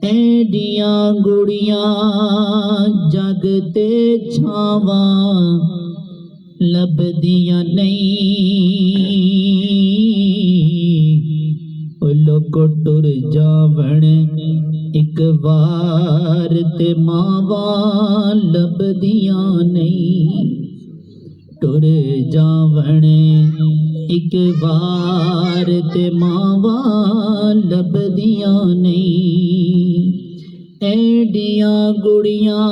ਐਡੀਆਂ ਗੁੜੀਆਂ ਜਗ ਤੇ ਛਾਵਾਂ ਲੱਭਦੀਆਂ ਨਹੀਂ। ਉਹ ਲੋਕੋ ਟੁਰ ਜਾਵਣ ਇੱਕ ਵਾਰ ਤੇ ਮਾਵਾਂ ਲੱਭਦੀਆਂ ਨਹੀਂ। ਟੁਰ ਜਾਵਣ ਇੱਕ ਵਾਰ ਤੇ ਮਾਵਾਂ ਲੱਭਦੀਆਂ ਨਹੀਂ। ਐਡੀਆਂ ਗੁੜੀਆਂ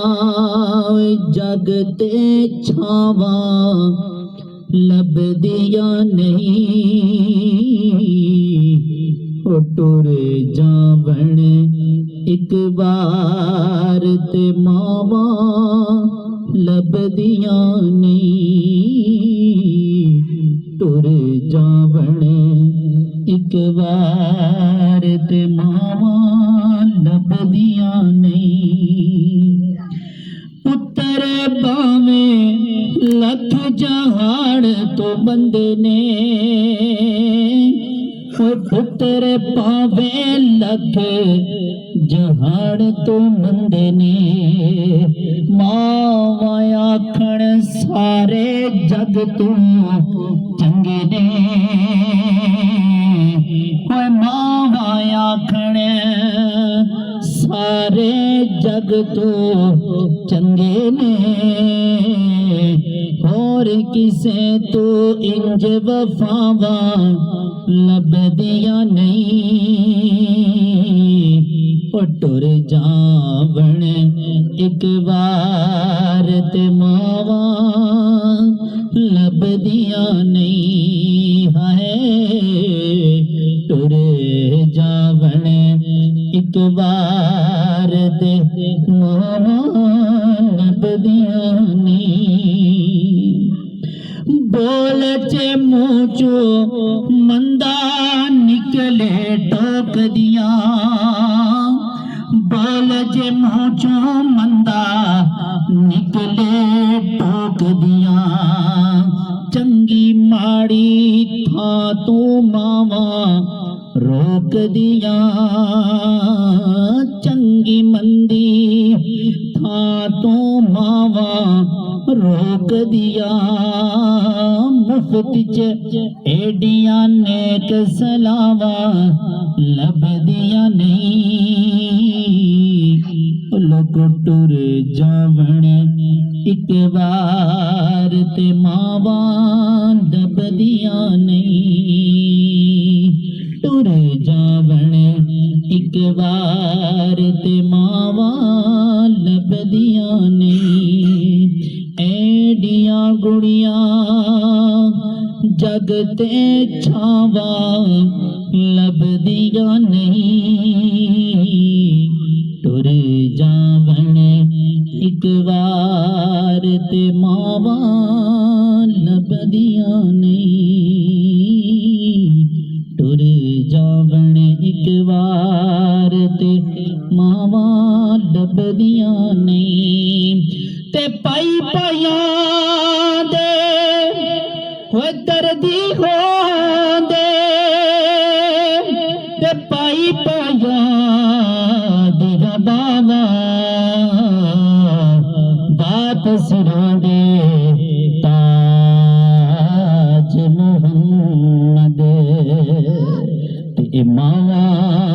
ਜਗ ਤੇ ਛਾਵਾਂ ਲੱਭਦੀਆਂ ਨਹੀਂ। ਉਹ ਟੁਰ ਜਾਵਣ ਇੱਕ ਵਾਰ ਤੇ ਮਾਵਾਂ ਲੱਭਦੀਆਂ ਨਹੀਂ। ਟੁਰ ਜਾਵਣ ਇੱਕ ਵਾਰ ਤੇ ਮਾਵਾਂ ਲੱਭਦੀਆਂ ਨਹੀਂ। ਪੁੱਤਰ ਭਾਵੇਂ ਲੱਖ ਜਹਾੜ ਤੋਂ ਬੰਦੇ ਨੇ। ਪੁੱਤਰ ਭਾਵੇਂ ਲੱਖ ਜਹਾੜ ਤੋਂ ਬੰਦੇ ਨੇ। ਮਾਵਾਂ ਆਖਣ ਸਾਰੇ ਜਗ ਤੋਂ ਚੰਗੇ ਨੇ। ਓਏ ਮਾਵਾਂ ਆਖਣ ਸਾਰੇ ਜਗ ਤੋਂ ਚੰਗੇ ਨੇ। ਹੋਰ ਕਿਸੇ ਤੋਂ ਇੰਜ ਵਫਾਵਾਂ ਲੱਭਦੀਆਂ ਨਹੀਂ। ਉਹ ਟੁਰ ਜਾਵਣ ਇੱਕ ਵਾਰ ਤੇ ਮਾਵਾਂ ਲੱਭਦੀਆਂ ਨਹੀਂ। ਹਾਏ ਟੁਰ ਜਾਵਣ ਇੱਕ ਵਾਰ ਤੇ ਮਾਵਾਂ ਲੱਭਦੀਆਂ ਨਹੀਂ। ਬੋਲ ਚ ਮੂੰਹ ਚੋਂ ਮੰਦਾ ਨਿਕਲੇ ਟੋਕਦੀਆਂ। ਬੋਲ ਜੇ ਮੂੰਹ ਚੋਂ ਮੰਦਾ ਨਿਕਲੇ ਟੋਕਦੀਆਂ। ਚੰਗੀ ਮਾੜੀ ਥਾਂ ਤੋਂ ਮਾਵਾਂ ਰੋਕਦੀਆਂ। ਚੰਗੀ ਮੰਦੀ ਥਾਂ ਤੋਂ ਮਾਵਾਂ ਰੋਕਦੀਆਂ। ਮੁਫਤ ਚ ਏਡੀਆਂ ਨੇਕ ਸਲਾਵਾਂ ਲੱਭਦੀਆਂ ਨਹੀਂ। ਲੋਕ ਟੁਰ ਜਾਵਣ ਇੱਕ ਵਾਰ ਤੇ ਮਾਵਾਂ ਲੱਭਦੀਆਂ ਨਹੀਂ। ਟੁਰ ਜਾਵਣ ਇੱਕ ਵਾਰ ਤੇ ਮਾਵਾਂ ਲੱਭਦੀਆਂ ਨਹੀਂ। ਐਡੀਆਂ ਗੁੜੀਆਂ ਜਗ ਤੇ ਛਾਵਾਂ ਲੱਭਦੀਆਂ ਨਹੀਂ। ਟੁਰ ਜਾਵਣ ਇੱਕ ਵਾਰ ਤੇ ਮਾਵਾਂ ਲੱਭਦੀਆਂ ਨਹੀਂ। ਟੁਰ ਜਾਵਣ ਇੱਕ ਵਾਰ ਤੇ ਮਾਵਾਂ ਲੱਭਦੀਆਂ ਨਹੀਂ। ਤੇ ਭਾਈ ਭਾਈਆਂ ਦੇ ਹੋਏ ਦਰਦੀ ਹੋਂਦੇ। ਤੇ ਭਾਈ ਭਾਈਆਂ ਦੀਆਂ ਬਾਵਾਂ ਬਾਤ ਸਿਰਾਂ ਦੇ ਤਾਜ ਮੁਹੰਮਦ। ਤੇ ਮਾਵਾਂ